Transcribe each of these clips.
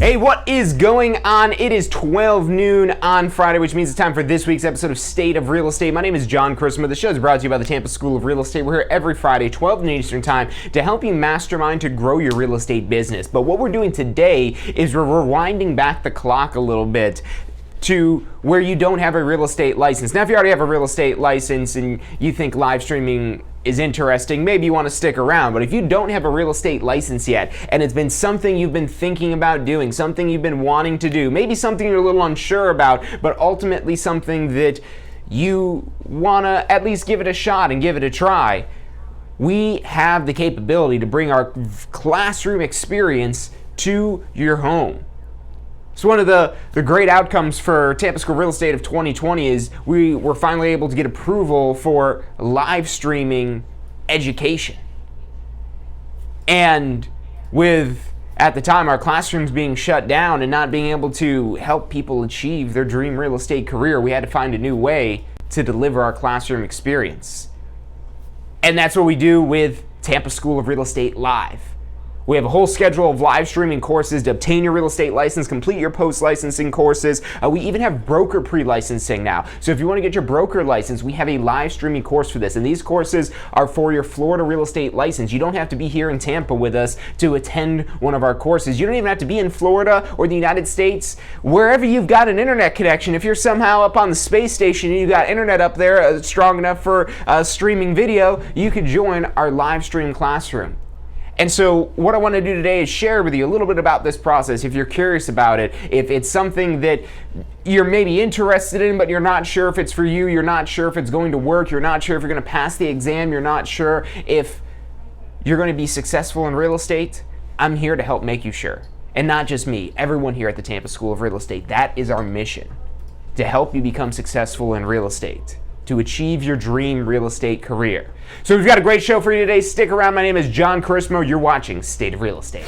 Hey, what is going on? It is 12 noon on Friday, which means it's time for this week's episode of State of Real Estate. My name is John Christmas. The show is brought to you by the Tampa School of Real Estate. We're here every Friday, 12 noon Eastern Time, to help you mastermind to grow your real estate business. But what we're doing today is we're rewinding back the clock a little bit to where you don't have a real estate license. Now, if you already have a real estate license and you think live streaming is interesting, maybe you want to stick around. But if you don't have a real estate license yet, and it's been something you've been thinking about doing, something you've been wanting to do, maybe something you're a little unsure about, but ultimately something that you want to at least give it a shot and give it a try, we have the capability to bring our classroom experience to your home. So one of the great outcomes for Tampa School Real Estate of 2020 is we were finally able to get approval for live streaming education. And with, at the time, our classrooms being shut down and not being able to help people achieve their dream real estate career, we had to find a new way to deliver our classroom experience. And that's what we do with Tampa School of Real Estate Live. We have a whole schedule of live streaming courses to obtain your real estate license, complete your post-licensing courses. We even have broker pre-licensing now. So if you want to get your broker license, we have a live streaming course for this. And these courses are for your Florida real estate license. You don't have to be here in Tampa with us to attend one of our courses. You don't even have to be in Florida or the United States. Wherever you've got an internet connection, if you're somehow up on the space station and you've got internet up there strong enough for streaming video, you could join our live stream classroom. And so what I want to do today is share with you a little bit about this process. If you're curious about it, if it's something that you're maybe interested in, but you're not sure if it's for you, you're not sure if it's going to work, you're not sure if you're going to pass the exam, you're not sure if you're going to be successful in real estate, I'm here to help make you sure. And not just me, everyone here at the Tampa School of Real Estate. That is our mission, to help you become successful in real estate, to achieve your dream real estate career. So we've got a great show for you today. Stick around. My name is John Christmas. You're watching State of Real Estate.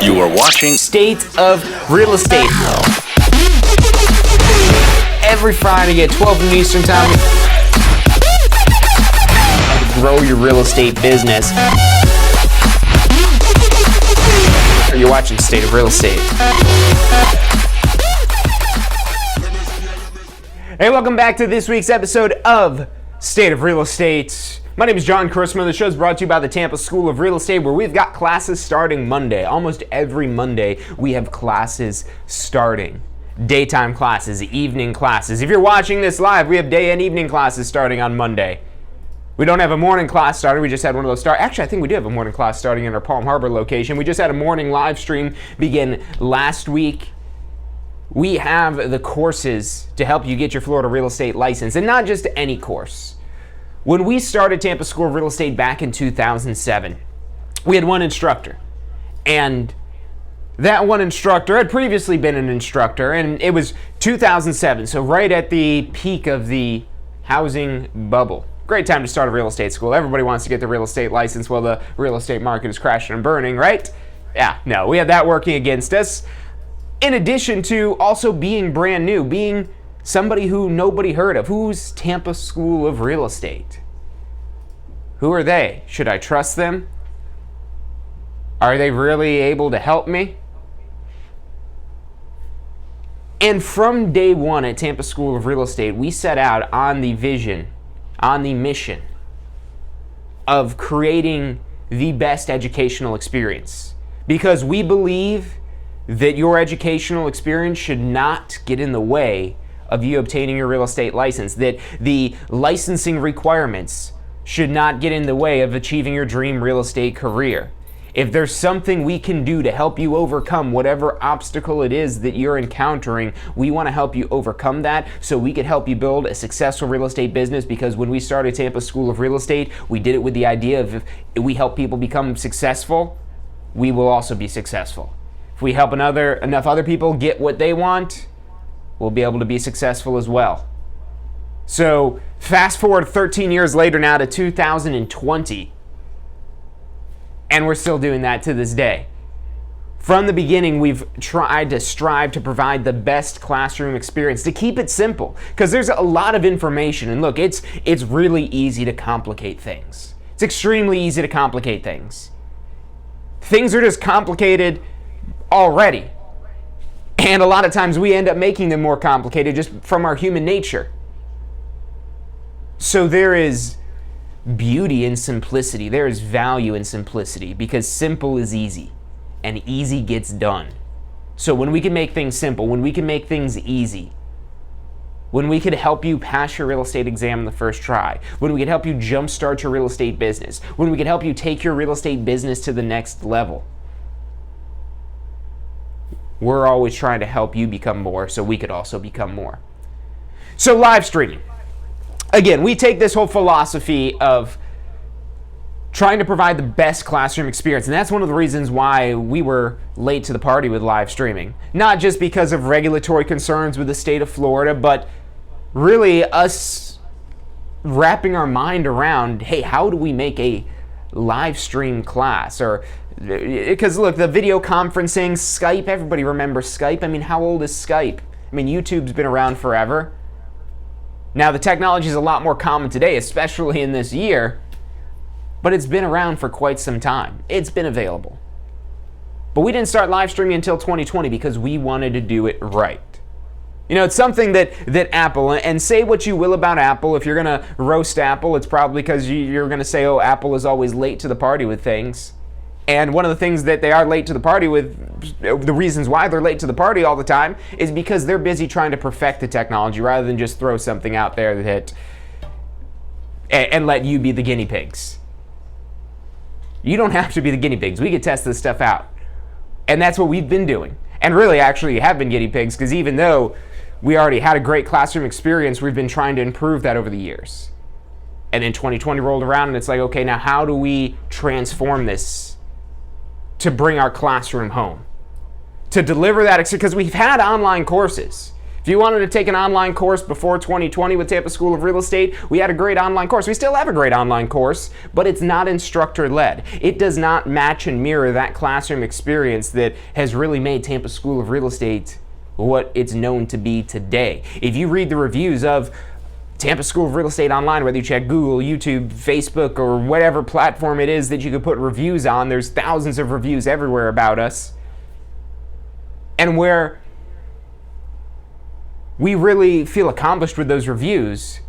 You are watching State of Real Estate. Every Friday at 12 noon Eastern Time. Grow your real estate business. You're watching State of Real Estate. Hey, welcome back to this week's episode of State of Real Estate. My name is John Christmas. The show is brought to you by the Tampa School of Real Estate, where we've got classes starting Monday. Almost every Monday, we have classes starting. Daytime classes, evening classes. If you're watching this live, we have day and evening classes starting on Monday. We don't have a morning class started. We just had one of those start. Actually, I think we do have a morning class starting in our Palm Harbor location. We just had a morning live stream begin last week. We have the courses to help you get your Florida real estate license, and not just any course. When we started Tampa School of Real Estate back in 2007, we had one instructor, and that one instructor had previously been an instructor, and it was 2007, so right at the peak of the housing bubble. Great time to start a real estate school. Everybody wants to get the real estate license while the real estate market is crashing and burning, right? Yeah, no, we had that working against us. In addition to also being brand new, being somebody who nobody heard of. Who's Tampa School of Real Estate? Who are they? Should I trust them? Are they really able to help me? And from day one at Tampa School of Real Estate, we set out on the vision, on the mission of creating the best educational experience. Because we believe that your educational experience should not get in the way of you obtaining your real estate license, that the licensing requirements should not get in the way of achieving your dream real estate career. If there's something we can do to help you overcome whatever obstacle it is that you're encountering, we want to help you overcome that so we can help you build a successful real estate business, because when we started Tampa School of Real Estate, we did it with the idea of if we help people become successful, we will also be successful. If we help enough other people get what they want, we'll be able to be successful as well. So fast forward 13 years later now to 2020, and we're still doing that to this day. From the beginning, we've tried to strive to provide the best classroom experience, to keep it simple, because there's a lot of information, and look, it's really easy to complicate things. It's extremely easy to complicate things. Things are just complicated already. And a lot of times we end up making them more complicated just from our human nature. So there is beauty in simplicity. There is value in simplicity because simple is easy and easy gets done. So when we can make things simple, when we can make things easy, when we could help you pass your real estate exam in the first try, when we could help you jumpstart your real estate business, when we could help you take your real estate business to the next level, we're always trying to help you become more so we could also become more. So live streaming. Again, we take this whole philosophy of trying to provide the best classroom experience, and that's one of the reasons why we were late to the party with live streaming. Not just because of regulatory concerns with the state of Florida, but really us wrapping our mind around, hey, how do we make a live stream class? Or because look, the video conferencing, Skype, everybody remembers Skype. I mean, how old is Skype? I mean, YouTube's been around forever. Now, the technology is a lot more common today, especially in this year, but it's been around for quite some time. It's been available. But we didn't start live streaming until 2020 because we wanted to do it right. You know, it's something that Apple, and say what you will about Apple, if you're going to roast Apple, it's probably because you're going to say, oh, Apple is always late to the party with things. And one of the things that they are late to the party with, the reasons why they're late to the party all the time, is because they're busy trying to perfect the technology rather than just throw something out there that and let you be the guinea pigs. You don't have to be the guinea pigs. We can test this stuff out. And that's what we've been doing. And really, actually, have been guinea pigs, because even though we already had a great classroom experience, we've been trying to improve that over the years. And then 2020 rolled around, and it's like, okay, now how do we transform this to bring our classroom home? To deliver that, because we've had online courses. If you wanted to take an online course before 2020 with Tampa School of Real Estate, we had a great online course. We still have a great online course, but it's not instructor-led. It does not match and mirror that classroom experience that has really made Tampa School of Real Estate what it's known to be today. If you read the reviews of Tampa School of Real Estate online, whether you check Google, YouTube, Facebook, or whatever platform it is that you could put reviews on, there's thousands of reviews everywhere about us. And where we really feel accomplished with those reviews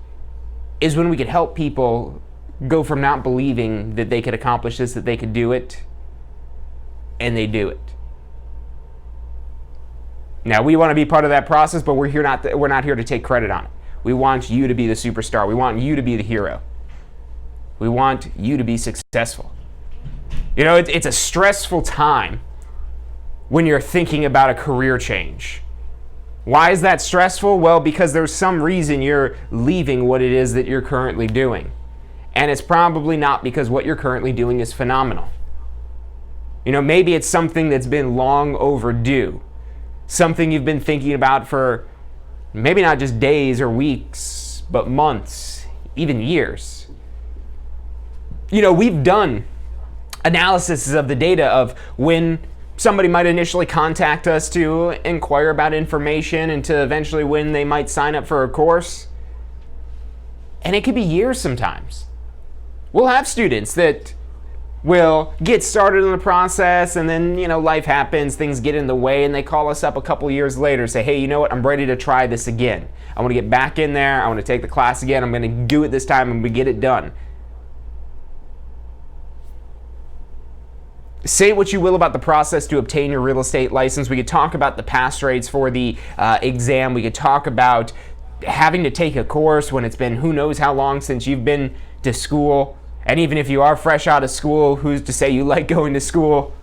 is when we could help people go from not believing that they could accomplish this, that they could do it, and they do it. Now, we want to be part of that process, but we're not here to take credit on it. We want you to be the superstar. We want you to be the hero. We want you to be successful. You know, it's a stressful time when you're thinking about a career change. Why is that stressful? Well, because there's some reason you're leaving what it is that you're currently doing. And it's probably not because what you're currently doing is phenomenal. You know, maybe it's something that's been long overdue. Something you've been thinking about for maybe not just days or weeks, but months, even years. You know, we've done analysis of the data of when somebody might initially contact us to inquire about information and to eventually when they might sign up for a course. And it could be years sometimes. We'll have students that will get started in the process, and then, you know, life happens, things get in the way, and they call us up a couple years later and say, hey, you know what, I'm ready to try this again. I want to get back in there, I want to take the class again, I'm going to do it this time, and we get it done. Say what you will about the process to obtain your real estate license. We could talk about the pass rates for the exam. We could talk about having to take a course when it's been who knows how long since you've been to school. And even if you are fresh out of school, who's to say you like going to school?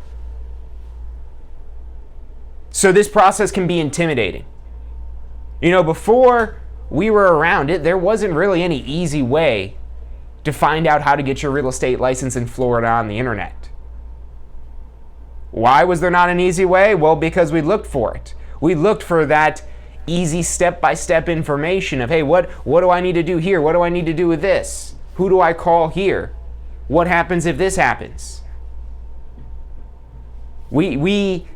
So this process can be intimidating. You know, before we were around it, there wasn't really any easy way to find out how to get your real estate license in Florida on the internet. Why was there not an easy way? Well, because we looked for it. We looked for that easy step-by-step information of, hey, what do I need to do here? What do I need to do with this? Who do I call here? What happens if this happens? We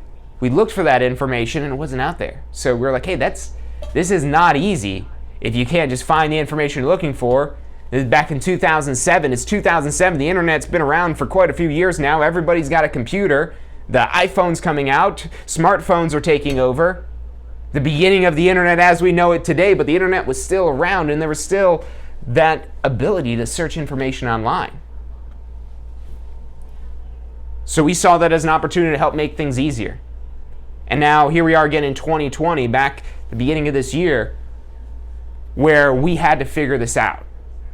looked for that information and it wasn't out there. So we're like, hey, this is not easy. If you can't just find the information you're looking for, back in 2007. It's 2007. The internet's been around for quite a few years now. Everybody's got a computer. The iPhone's coming out. Smartphones are taking over. The beginning of the internet as we know it today, but the internet was still around, and there was still that ability to search information online. So we saw that as an opportunity to help make things easier. And now here we are again in 2020, back the beginning of this year, where we had to figure this out.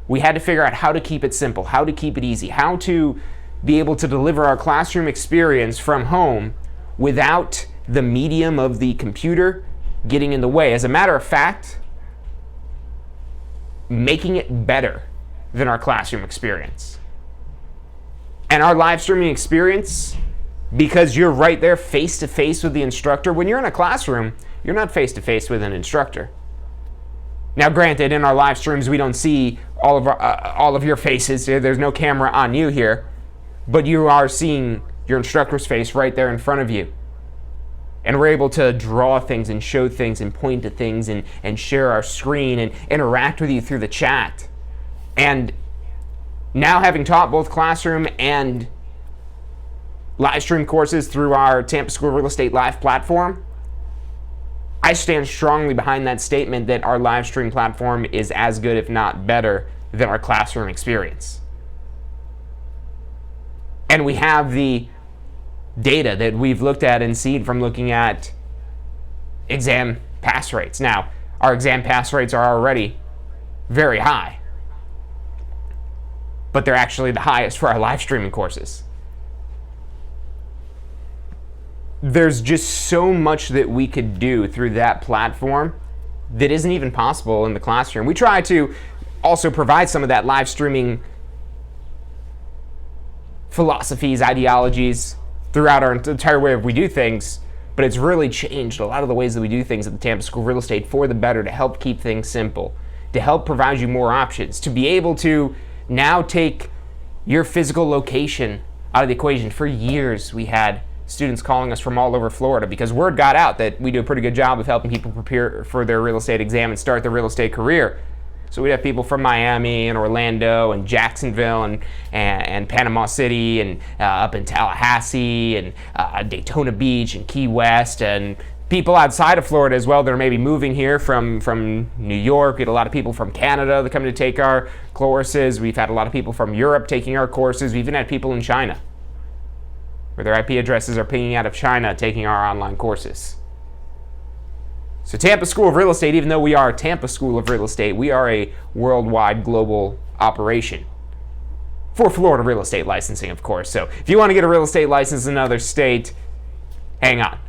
We had to figure out how to keep it simple, how to keep it easy, how to be able to deliver our classroom experience from home without the medium of the computer getting in the way. As a matter of fact, making it better than our classroom experience. And our live streaming experience, because you're right there face to face with the instructor. When you're in a classroom, you're not face to face with an instructor. Now, granted, in our live streams, we don't see all of your faces. There's no camera on you here, but you are seeing your instructor's face right there in front of you. And we're able to draw things and show things and point to things and share our screen and interact with you through the chat. And now, having taught both classroom and live stream courses through our Tampa School Real Estate Live platform, I stand strongly behind that statement that our live stream platform is as good, if not better, than our classroom experience. And we have the data that we've looked at and seen from looking at exam pass rates. Now, our exam pass rates are already very high, but they're actually the highest for our live streaming courses. There's just so much that we could do through that platform that isn't even possible in the classroom. We try to also provide some of that live streaming philosophies, ideologies throughout our entire way of we do things, but it's really changed a lot of the ways that we do things at the Tampa School Real Estate for the better, to help keep things simple, to help provide you more options, to be able to now take your physical location out of the equation. For years, we had students calling us from all over Florida because word got out that we do a pretty good job of helping people prepare for their real estate exam and start their real estate career. So we'd have people from Miami and Orlando and Jacksonville and Panama City and up in Tallahassee and Daytona Beach and Key West, and people outside of Florida as well that are maybe moving here from New York. We had a lot of people from Canada that come to take our courses. We've had a lot of people from Europe taking our courses. We even had people in China, where their IP addresses are pinging out of China, taking our online courses. So Tampa School of Real Estate, even though we are Tampa School of Real Estate, we are a worldwide global operation for Florida real estate licensing, of course. So if you want to get a real estate license in another state, hang on.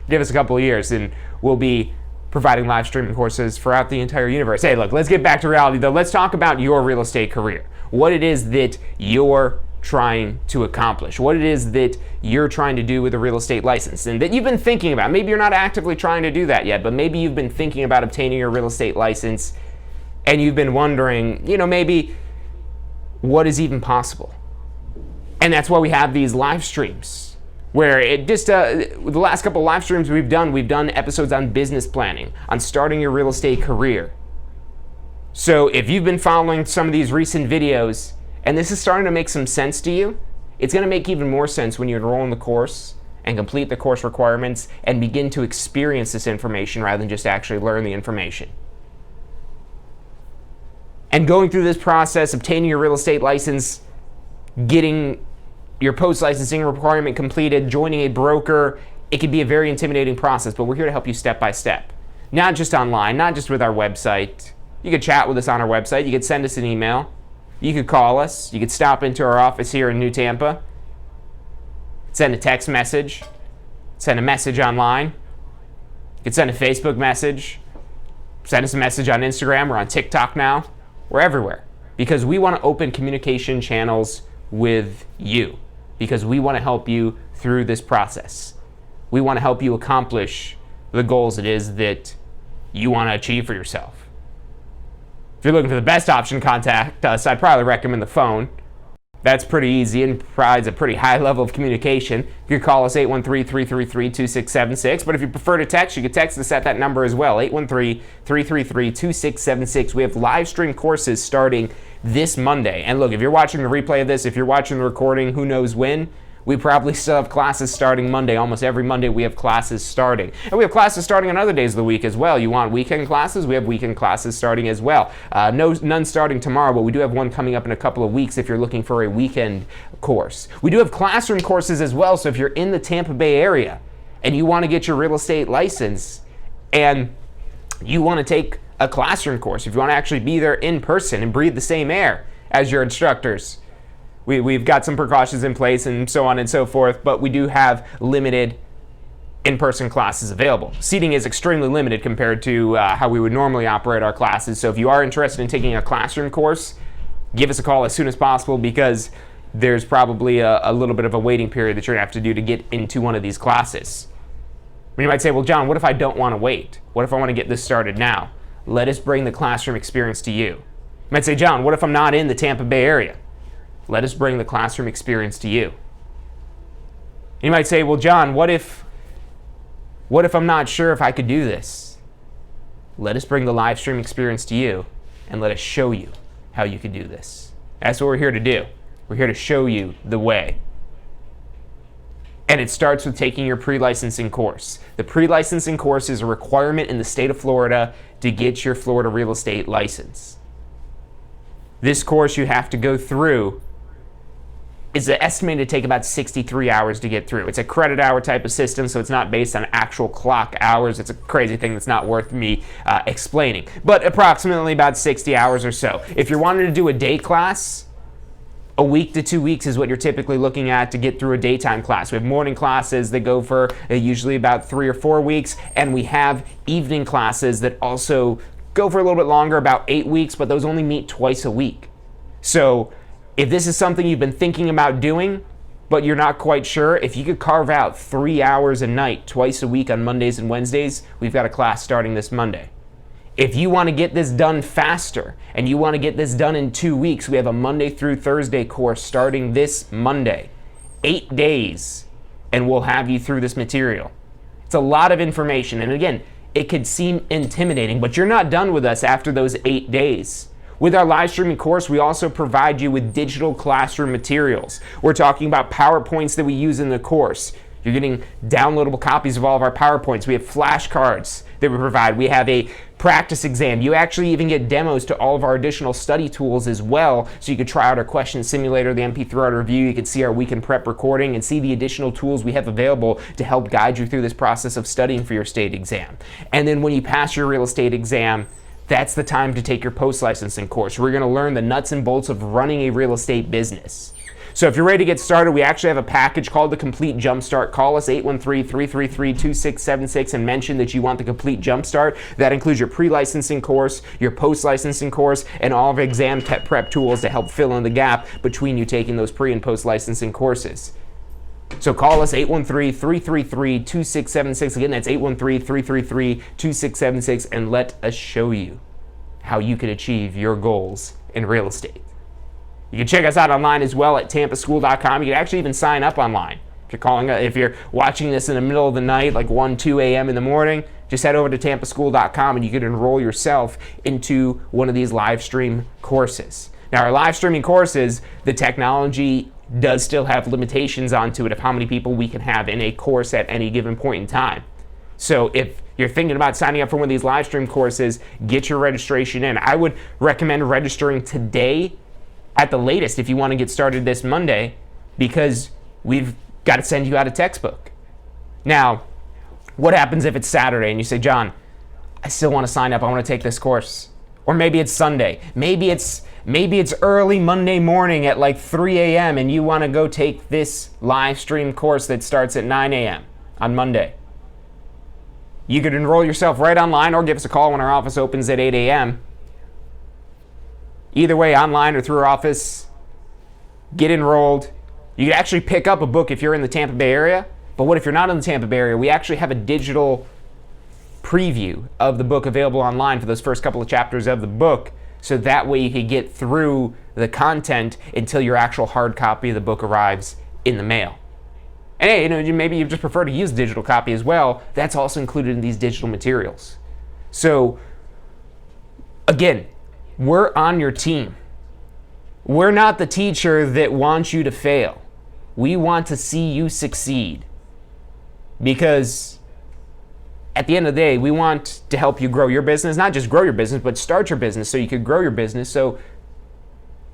Give us a couple of years and we'll be providing live streaming courses throughout the entire universe. Hey, look, let's get back to reality though. Let's talk about your real estate career. What it is that you're trying to accomplish, what it is that you're trying to do with a real estate license, and that you've been thinking about. Maybe you're not actively trying to do that yet, but maybe you've been thinking about obtaining your real estate license and you've been wondering, maybe what is even possible. And that's why we have these live streams, where it just the last couple of live streams we've done episodes on business planning, on starting your real estate career. So if you've been following some of these recent videos and this is starting to make some sense to you, it's going to make even more sense when you enroll in the course and complete the course requirements and begin to experience this information rather than just actually learn the information. And going through this process, obtaining your real estate license, getting your post-licensing requirement completed, joining a broker, it can be a very intimidating process, but we're here to help you step by step. Not just online, not just with our website. You could chat with us on our website. You could send us an email. You could call us. You could stop into our office here in New Tampa. Send a text message. Send a message online. You could send a Facebook message. Send us a message on Instagram. We're on TikTok now. We're everywhere because we want to open communication channels with you, because we want to help you through this process. We want to help you accomplish the goals it is that you want to achieve for yourself. If you're looking for the best option, contact us. I'd probably recommend the phone. That's pretty easy and provides a pretty high level of communication. You can call us 813-333-2676, but if you prefer to text, you can text us at that number as well, 813-333-2676. We have live stream courses starting this Monday. And look, if you're watching the replay of this, if you're watching the recording, who knows when, we probably still have classes starting Monday. Almost every Monday we have classes starting. And we have classes starting on other days of the week as well. You want weekend classes? We have weekend classes starting as well. None starting tomorrow, but we do have one coming up in a couple of weeks if you're looking for a weekend course. We do have classroom courses as well, so if you're in the Tampa Bay area and you want to get your real estate license and you want to take a classroom course, if you want to actually be there in person and breathe the same air as your instructors, we've got some precautions in place and so on and so forth, but we do have limited in-person classes available. Seating is extremely limited compared to how we would normally operate our classes. So if you are interested in taking a classroom course, give us a call as soon as possible, because there's probably a little bit of a waiting period that you're going to have to do to get into one of these classes. You might say, well, John, what if I don't want to wait? What if I want to get this started now? Let us bring the classroom experience to you. You might say, John, what if I'm not in the Tampa Bay area? Let us bring the classroom experience to you. You might say, well, John, what if I'm not sure if I could do this? Let us bring the live stream experience to you and let us show you how you could do this. That's what we're here to do. We're here to show you the way. And it starts with taking your pre-licensing course. The pre-licensing course is a requirement in the state of Florida to get your Florida real estate license. This course you have to go through is estimated to take about 63 hours to get through. It's a credit hour type of system, so it's not based on actual clock hours. It's a crazy thing that's not worth me explaining. But approximately about 60 hours or so. If you're wanting to do a day class, a week to 2 weeks is what you're typically looking at to get through a daytime class. We have morning classes that go for usually about 3 or 4 weeks, and we have evening classes that also go for a little bit longer, about 8 weeks, but those only meet twice a week. So if this is something you've been thinking about doing, but you're not quite sure, if you could carve out 3 hours a night, twice a week on Mondays and Wednesdays, we've got a class starting this Monday. If you want to get this done faster and you want to get this done in 2 weeks, we have a Monday through Thursday course starting this Monday. 8 days, and we'll have you through this material. It's a lot of information, and again, it could seem intimidating, but you're not done with us after those 8 days. With our live streaming course, we also provide you with digital classroom materials. We're talking about PowerPoints that we use in the course. You're getting downloadable copies of all of our PowerPoints. We have flashcards that we provide. We have a practice exam. You actually even get demos to all of our additional study tools as well, so you could try out our question simulator, the MP3 Art Review. You could see our weekend prep recording and see the additional tools we have available to help guide you through this process of studying for your state exam. And then when you pass your real estate exam, that's the time to take your post-licensing course. We're going to learn the nuts and bolts of running a real estate business. So if you're ready to get started, we actually have a package called the Complete Jumpstart. Call us 813-333-2676 and mention that you want the Complete Jumpstart. That includes your pre-licensing course, your post-licensing course, and all of our exam prep tools to help fill in the gap between you taking those pre- and post-licensing courses. So call us 813-333-2676. Again, that's 813-333-2676, and let us show you how you can achieve your goals in real estate. You can check us out online as well at tampaschool.com. You can actually even sign up online. If you're watching this in the middle of the night, like 1, 2 a.m. in the morning, just head over to tampaschool.com and you can enroll yourself into one of these live stream courses. Now, our live streaming courses, the technology does still have limitations onto it of how many people we can have in a course at any given point in time. So if you're thinking about signing up for one of these live stream courses, get your registration in. I would recommend registering today at the latest if you want to get started this Monday, because we've got to send you out a textbook. Now, what happens if it's Saturday and you say, John, I still want to sign up, I want to take this course? Or maybe it's Sunday. Maybe it's early Monday morning at like 3 a.m. and you want to go take this live stream course that starts at 9 a.m. on Monday. You could enroll yourself right online or give us a call when our office opens at 8 a.m. Either way, online or through our office, get enrolled. You can actually pick up a book if you're in the Tampa Bay area. But what if you're not in the Tampa Bay area? We actually have a digital preview of the book available online for those first couple of chapters of the book. so that way you could get through the content until your actual hard copy of the book arrives in the mail. And hey, maybe you just prefer to use the digital copy as well. That's also included in these digital materials. So again, we're on your team. We're not the teacher that wants you to fail. We want to see you succeed. Because at the end of the day, we want to help you grow your business, not just grow your business, but start your business so you could grow your business. So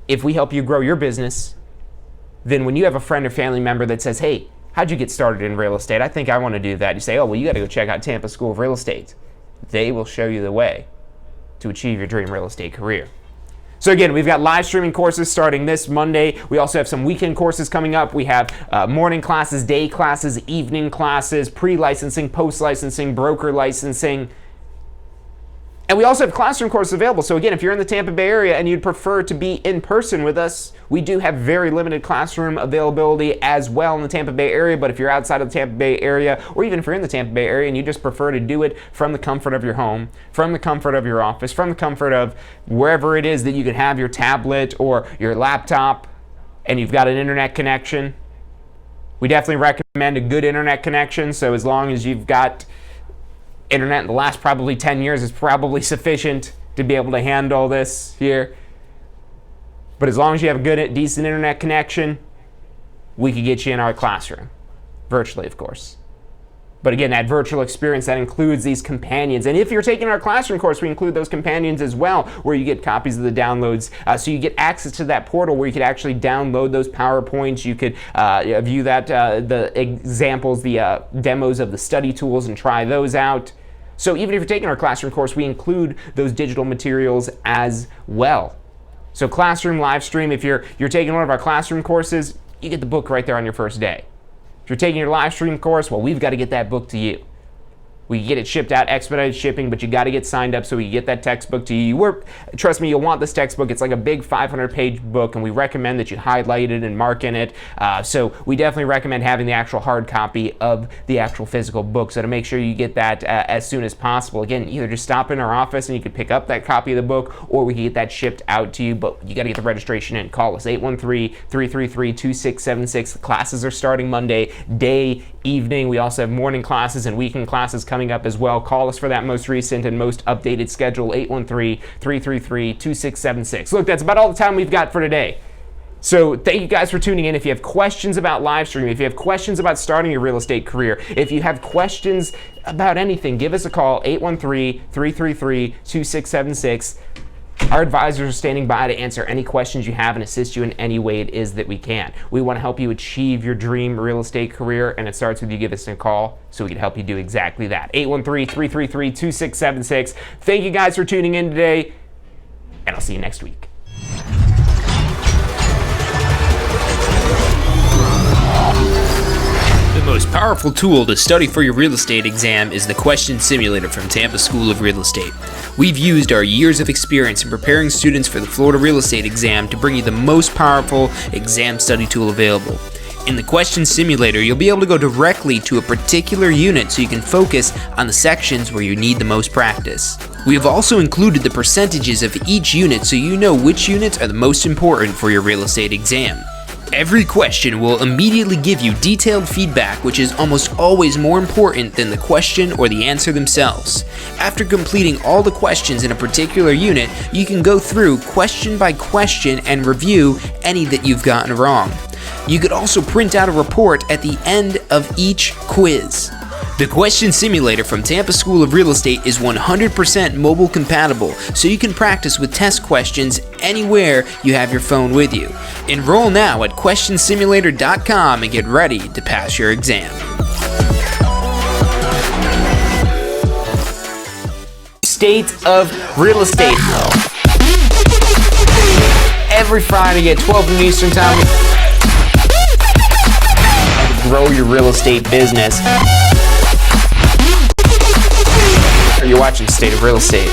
if we help you grow your business, then when you have a friend or family member that says, hey, how'd you get started in real estate? I think I want to do that. You say, oh, well, you got to go check out Tampa School of Real Estate. They will show you the way to achieve your dream real estate career. So again, we've got live streaming courses starting this Monday. We also have some weekend courses coming up. We have morning classes, day classes, evening classes, pre-licensing, post-licensing, broker licensing. And we also have classroom courses available. So again, if you're in the Tampa Bay area and you'd prefer to be in person with us, we do have very limited classroom availability as well in the Tampa Bay area. But if you're outside of the Tampa Bay area, or even if you're in the Tampa Bay area and you just prefer to do it from the comfort of your home, from the comfort of your office, from the comfort of wherever it is that you can have your tablet or your laptop and you've got an internet connection, we definitely recommend a good internet connection. So as long as you've got internet in the last probably 10 years is probably sufficient to be able to handle this here. But as long as you have a good, decent internet connection, we could get you in our classroom. Virtually, of course. But again, that virtual experience, that includes these companions. And if you're taking our classroom course, we include those companions as well, where you get copies of the downloads. So you get access to that portal where you could actually download those PowerPoints. You could view that, the examples, the demos of the study tools and try those out. So even if you're taking our classroom course, we include those digital materials as well. So classroom, live stream, if you're taking one of our classroom courses, you get the book right there on your first day. If you're taking your live stream course, well, we've got to get that book to you. We get it shipped out, expedited shipping, but you got to get signed up so we can get that textbook to you. Trust me, you'll want this textbook. It's like a big 500-page book, and we recommend that you highlight it and mark in it. So we definitely recommend having the actual hard copy of the actual physical book. So to make sure you get that as soon as possible. Again, either just stop in our office and you can pick up that copy of the book, or we can get that shipped out to you. But you got to get the registration in. Call us 813-333-2676. The classes are starting Monday, day, evening. We also have morning classes and weekend classes coming up as well. Call us for that most recent and most updated schedule, 813-333-2676. Look, that's about all the time we've got for today. So thank you guys for tuning in. If you have questions about live streaming, if you have questions about starting your real estate career, if you have questions about anything, give us a call, 813-333-2676. Our advisors are standing by to answer any questions you have and assist you in any way it is that we can. We want to help you achieve your dream real estate career, and it starts with you give us a call so we can help you do exactly that. 813-333-2676. Thank you guys for tuning in today, and I'll see you next week. The most powerful tool to study for your real estate exam is the Question Simulator from Tampa School of Real Estate. We've used our years of experience in preparing students for the Florida real estate exam to bring you the most powerful exam study tool available. In the Question Simulator, you'll be able to go directly to a particular unit so you can focus on the sections where you need the most practice. We have also included the percentages of each unit so you know which units are the most important for your real estate exam. Every question will immediately give you detailed feedback, which is almost always more important than the question or the answer themselves. After completing all the questions in a particular unit, you can go through question by question and review any that you've gotten wrong. You could also print out a report at the end of each quiz. The Question Simulator from Tampa School of Real Estate is 100% mobile compatible, so you can practice with test questions anywhere you have your phone with you. Enroll now at questionsimulator.com and get ready to pass your exam. State of Real Estate. Every Friday at 12 noon Eastern Time. Grow your real estate business. You're watching State of Real Estate.